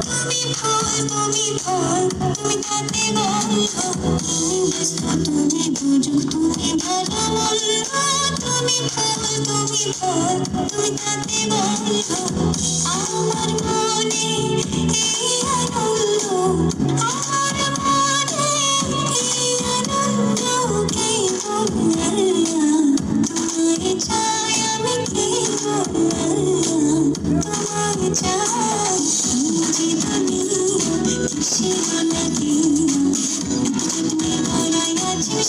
তুমি ফল তুমি ফল তুমি তাতে বন্ধ তুমি ব্যস্ত তুমি বুঝুক তুমি ভালো মন্দ তুমি ফল তুমি ফল তুমি তাতে বন্ধ আমার মনে এই আনন্দ আমার মনে এই আনন্দ কে বললাম তোমার চাই আমি কে বললাম তোমার চাই জীবনে কিসের লাগে তুমি গলায় আছে